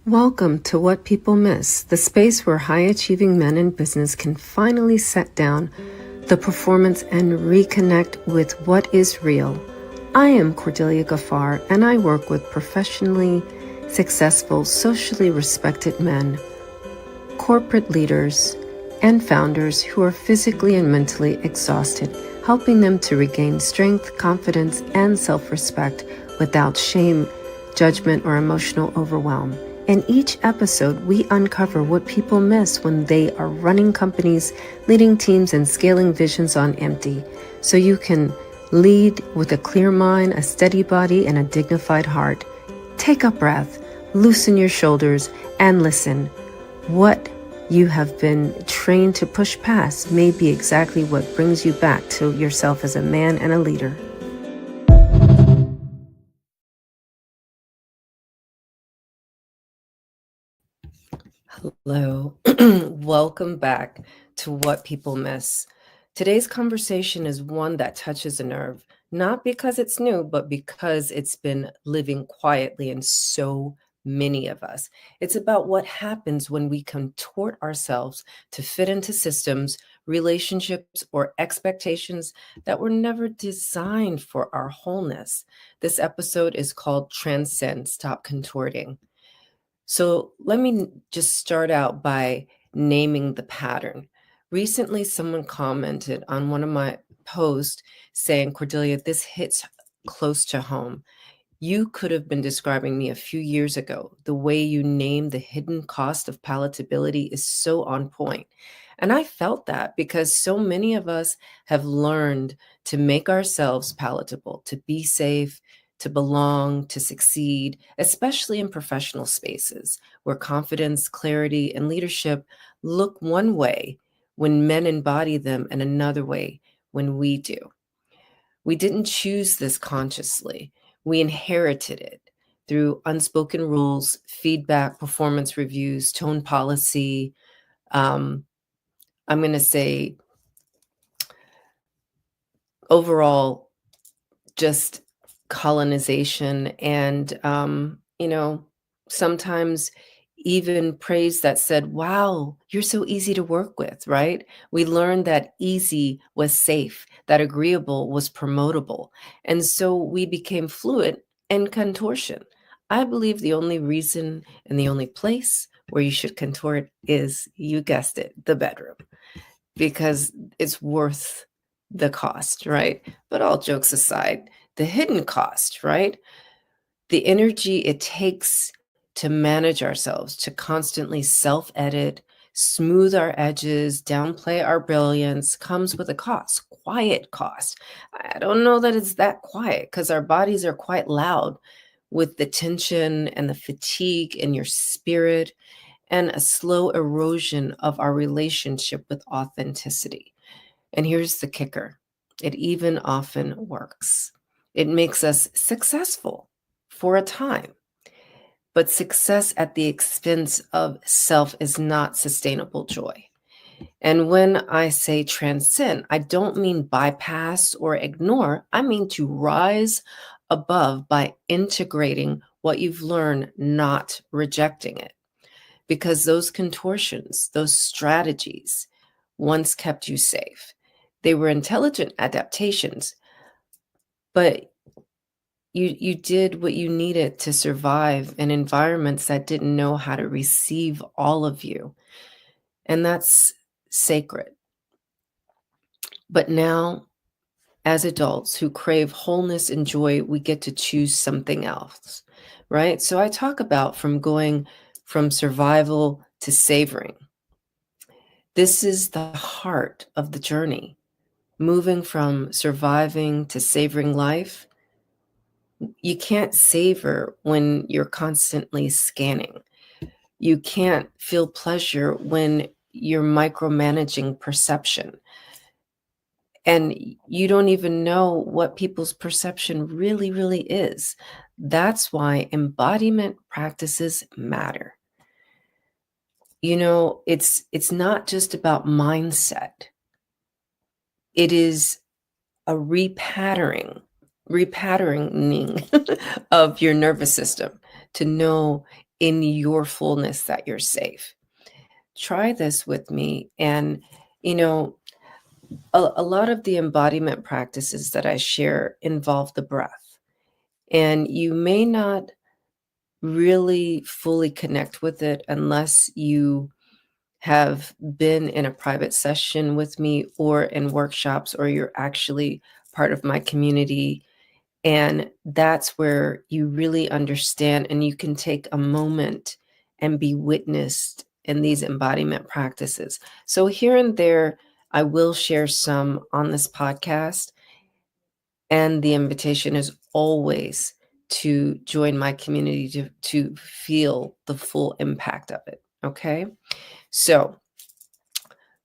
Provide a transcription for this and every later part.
Welcome to What People Miss, the space where high-achieving men in business can finally set down the performance and reconnect with what is real. I am Cordelia Gaffar, and I work with professionally successful, socially respected men, corporate leaders, and founders who are physically and mentally exhausted, helping them to regain strength, confidence, and self-respect without shame, judgment, or emotional overwhelm. In each episode, we uncover what people miss when they are running companies, leading teams, and scaling visions on empty, so you can lead with a clear mind, a steady body, and a dignified heart. Take a breath, loosen your shoulders, and listen. What you have been trained to push past may be exactly what brings you back to yourself as a man and a leader. Hello, welcome back to What People Miss. Today's conversation is one that touches a nerve, not because it's new, but because it's been living quietly in so many of us. It's about what happens when we contort ourselves to fit into systems, relationships, or expectations that were never designed for our wholeness. This episode is called Transcend, Stop Contorting. So let me just start out by naming the pattern. Recently, someone commented on one of my posts saying, Cordelia, this hits close to home. You could have been describing me a few years ago. The way you name the hidden cost of palatability is so on point. And I felt that because so many of us have learned to make ourselves palatable, to be safe, to belong, to succeed, especially in professional spaces where confidence, clarity, and leadership look one way when men embody them and another way when we do. We didn't choose this consciously. We inherited it through unspoken rules, feedback, performance reviews, tone policy. I'm going to say overall, just colonization and, sometimes even praise that said, wow, you're so easy to work with, right? We learned that easy was safe, that agreeable was promotable. And so we became fluent in contortion. I believe the only reason and the only place where you should contort is, you guessed it, the bedroom, because it's worth the cost, right? But all jokes aside, the hidden cost, right? The energy it takes to manage ourselves, to constantly self-edit, smooth our edges, downplay our brilliance comes with a cost, quiet cost. I don't know that it's that quiet because our bodies are quite loud with the tension and the fatigue in your spirit and a slow erosion of our relationship with authenticity. And here's the kicker. It even often works. It makes us successful for a time, but success at the expense of self is not sustainable joy. And when I say transcend, I don't mean bypass or ignore. I mean to rise above by integrating what you've learned, not rejecting it. Because those contortions, those strategies once kept you safe. They were intelligent adaptations, but you did what you needed to survive in environments that didn't know how to receive all of you. And that's sacred. But now, as adults who crave wholeness and joy, we get to choose something else, right? So I talk about from going from survival to savoring. This is the heart of the journey. Moving from surviving to savoring life, you can't savor when you're constantly scanning. You can't feel pleasure when you're micromanaging perception. And you don't even know what people's perception really, really is. That's why embodiment practices matter. It's not just about mindset. It is a repatterning of your nervous system to know in your fullness that you're safe. Try this with me. And, you know, a lot of the embodiment practices that I share involve the breath. And you may not really fully connect with it unless you have been in a private session with me or in workshops, or you're actually part of my community. And that's where you really understand, and you can take a moment and be witnessed in these embodiment practices. So, here and there, I will share some on this podcast. And the invitation is always to join my community to feel the full impact of it. Okay. So,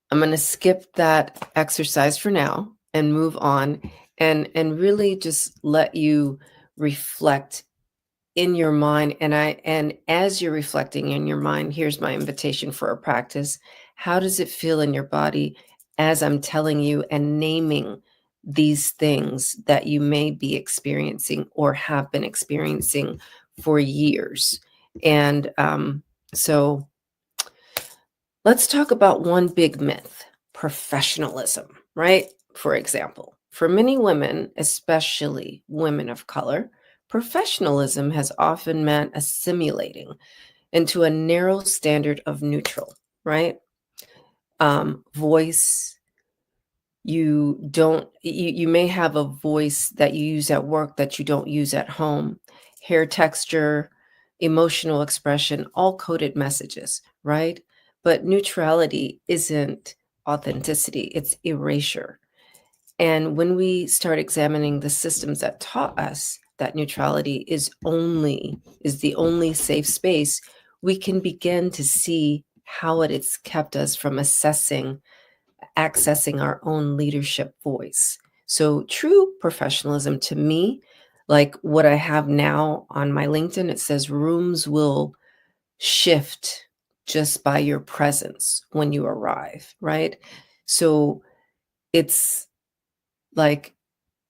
I'm going to skip that exercise for now and move on, and really just let you reflect in your mind. And as you're reflecting in your mind, here's my invitation for a practice. How does it feel in your body as I'm telling you and naming these things that you may be experiencing or have been experiencing for years? And so let's talk about one big myth: professionalism, right? For example, for many women, especially women of color, professionalism has often meant assimilating into a narrow standard of neutral, right? Voice, you may have a voice that you use at work that you don't use at home. Hair texture, emotional expression, all coded messages, right? But neutrality isn't authenticity, it's erasure. And when we start examining the systems that taught us that neutrality is the only safe space, we can begin to see how it has kept us from accessing our own leadership voice. So, true professionalism to me, like what I have now on my LinkedIn, it says rooms will shift just by your presence when you arrive, right? So, it's like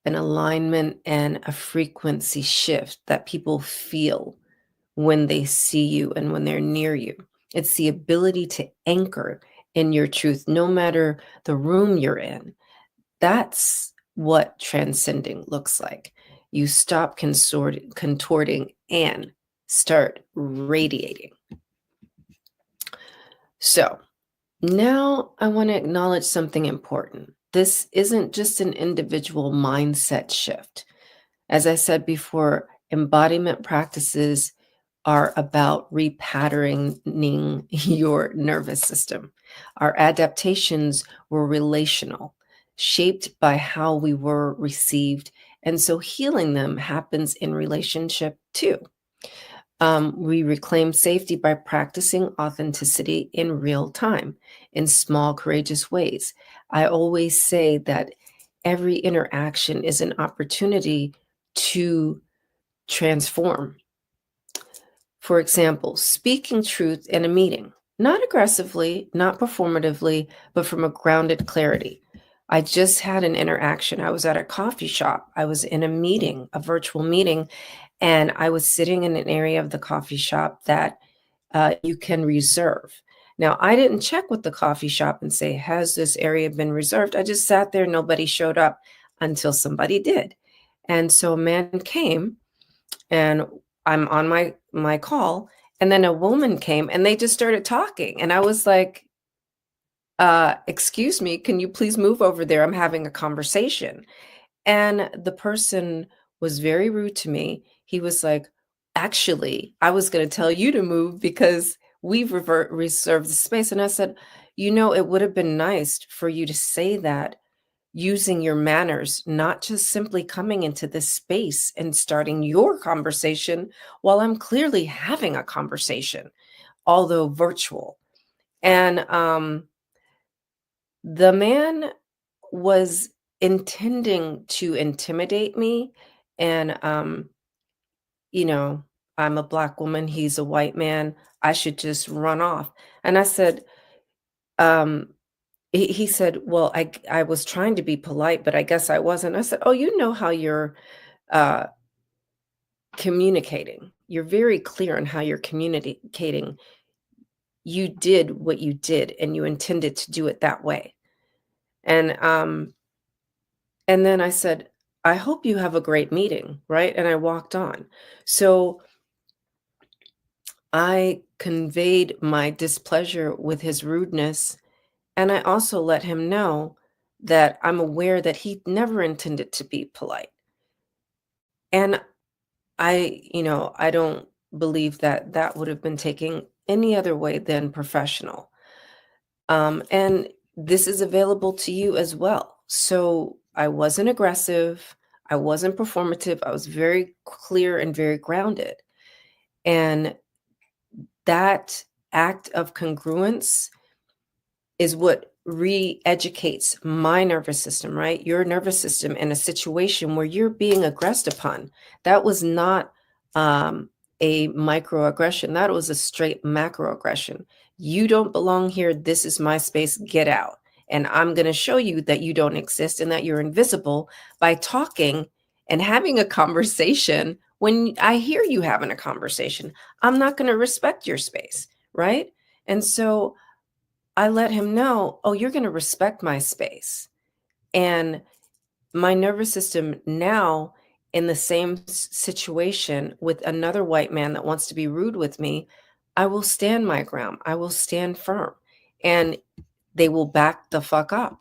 an alignment and a frequency shift that people feel when they see you and when they're near you. It's the ability to anchor in your truth, no matter the room you're in. That's what transcending looks like. You stop contorting and start radiating. So now I want to acknowledge something important. This isn't just an individual mindset shift. As I said before, embodiment practices are about repatterning your nervous system. Our adaptations were relational, shaped by how we were received. And so healing them happens in relationship too. We reclaim safety by practicing authenticity in real time, in small, courageous ways. I always say that every interaction is an opportunity to transform. For example, speaking truth in a meeting, not aggressively, not performatively, but from a grounded clarity. I just had an interaction. I was at a coffee shop. I was in a meeting, a virtual meeting, and I was sitting in an area of the coffee shop that you can reserve. Now, I didn't check with the coffee shop and say, has this area been reserved? I just sat there, nobody showed up until somebody did. And so a man came, and I'm on my call, and then a woman came and they just started talking. And I was like, excuse me, can you please move over there? I'm having a conversation. And the person was very rude to me. He was like, actually, I was going to tell you to move because we've reserved the space. And I said, it would have been nice for you to say that using your manners, not just simply coming into this space and starting your conversation while I'm clearly having a conversation, although virtual. And the man was intending to intimidate me. And, you know, I'm a Black woman, he's a white man. I should just run off. And I said, um, he said, well, I was trying to be polite, but I guess I wasn't. I said, oh, you know how you're uh, communicating. you're very clear on how you're communicating. You did what you did and you intended to do it that way. And then I said, I hope you have a great meeting, right? And I walked on. So I conveyed my displeasure with his rudeness, and I also let him know that I'm aware that he never intended to be polite. And I don't believe that that would have been taken any other way than professional. And this is available to you as well. So I wasn't aggressive. I wasn't performative. I was very clear and very grounded. And that act of congruence is what re-educates my nervous system, right? Your nervous system in a situation where you're being aggressed upon. That was not a microaggression. That was a straight macroaggression. You don't belong here. This is my space. Get out. And I'm going to show you that you don't exist and that you're invisible by talking and having a conversation. When I hear you having a conversation, I'm not going to respect your space, right? And so I let him know, oh, you're going to respect my space. And my nervous system now, in the same situation with another white man that wants to be rude with me, I will stand my ground. I will stand firm and they will back the fuck up.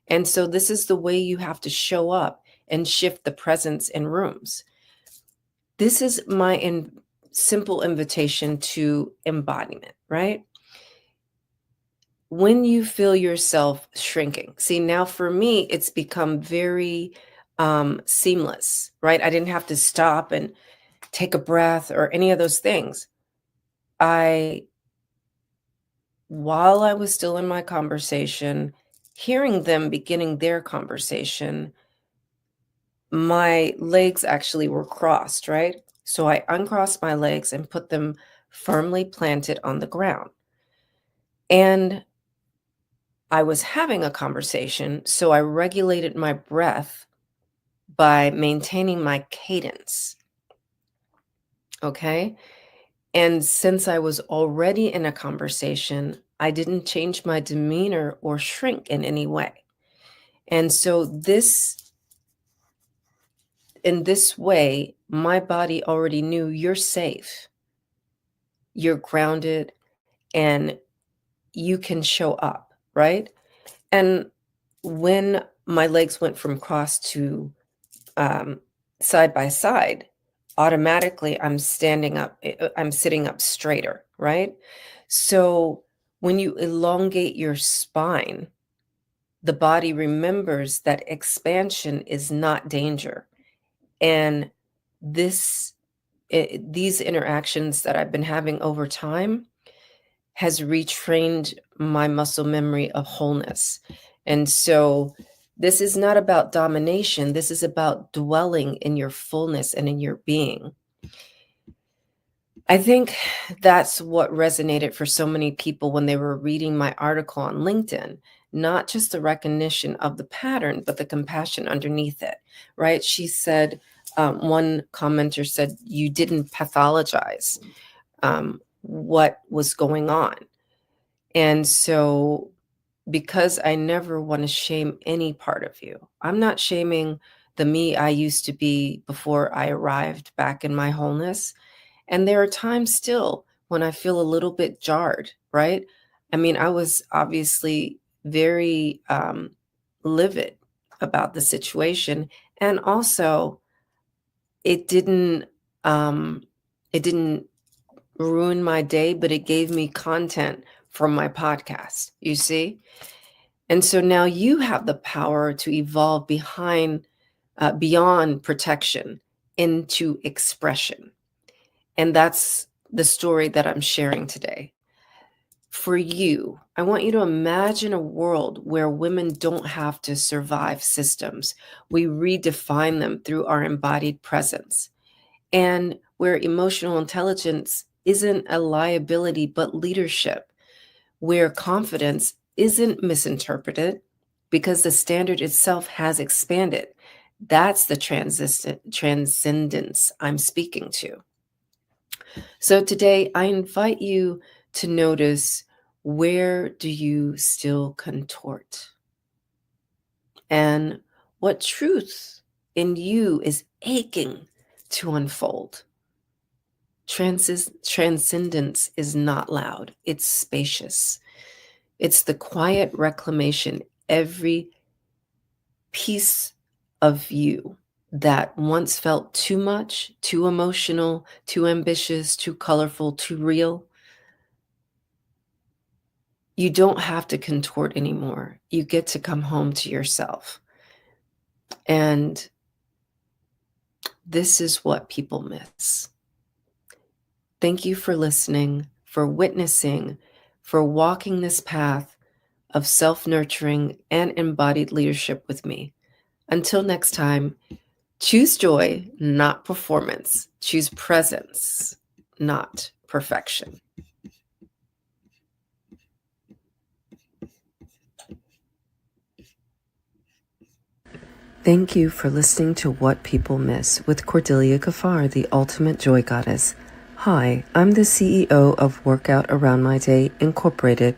And so this is the way you have to show up and shift the presence in rooms. This is my simple invitation to embodiment, right? When you feel yourself shrinking, see, now for me, it's become very seamless, right? I didn't have to stop and take a breath or any of those things. While I was still in my conversation, hearing them beginning their conversation, my legs actually were crossed, right? So I uncrossed my legs and put them firmly planted on the ground. And I was having a conversation, so I regulated my breath by maintaining my cadence. Okay. And since I was already in a conversation, I didn't change my demeanor or shrink in any way. And so in this way, my body already knew you're safe, you're grounded, and you can show up, right? And when my legs went from cross to side by side, automatically I'm standing up, I'm sitting up straighter, right? So when you elongate your spine, the body remembers that expansion is not danger. And these interactions that I've been having over time has retrained my muscle memory of wholeness. And so this is not about domination. This is about dwelling in your fullness and in your being. I think that's what resonated for so many people when they were reading my article on LinkedIn, not just the recognition of the pattern, but the compassion underneath it, right? She said, one commenter said, you didn't pathologize what was going on. And so, because I never want to shame any part of you, I'm not shaming the me I used to be before I arrived back in my wholeness. And there are times still when I feel a little bit jarred, right? I mean, I was obviously very livid about the situation. And also, it didn't um, it didn't ruin my day, but it gave me content from my podcast, you see? And so now you have the power to evolve beyond protection into expression. And that's the story that I'm sharing today. For you, I want you to imagine a world where women don't have to survive systems. We redefine them through our embodied presence. And where emotional intelligence isn't a liability, but leadership, where confidence isn't misinterpreted because the standard itself has expanded. That's the transcendence I'm speaking to. So today I invite you to notice, where do you still contort? And what truth in you is aching to unfold? Transcendence is not loud, it's spacious. It's the quiet reclamation, every piece of you that once felt too much, too emotional, too ambitious, too colorful, too real. You don't have to contort anymore. You get to come home to yourself. And this is what people miss. Thank you for listening, for witnessing, for walking this path of self-nurturing and embodied leadership with me. Until next time, choose joy, not performance. Choose presence, not perfection. Thank you for listening to What People Miss with Cordelia Gafar, the ultimate joy goddess. Hi, I'm the CEO of Workout Around My Day Incorporated,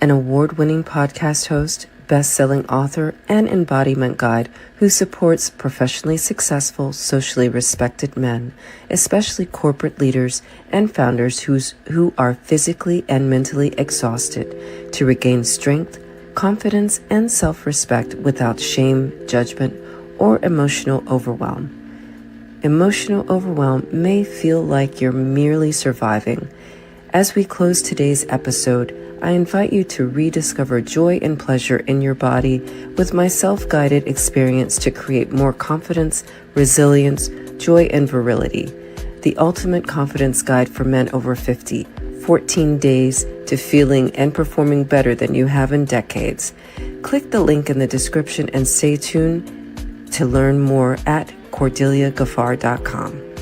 an award-winning podcast host, best-selling author, and embodiment guide who supports professionally successful, socially respected men, especially corporate leaders and founders who are physically and mentally exhausted, to regain strength, confidence, and self-respect without shame, judgment, or emotional overwhelm. Emotional overwhelm may feel like you're merely surviving. As we close today's episode, I invite you to rediscover joy and pleasure in your body with my self-guided experience to create more confidence, resilience, joy, and virility. The Ultimate Confidence Guide for Men Over 50, 14 Days to Feeling and Performing Better Than You Have in Decades. Click the link in the description and stay tuned to learn more at CordeliaGafar.com.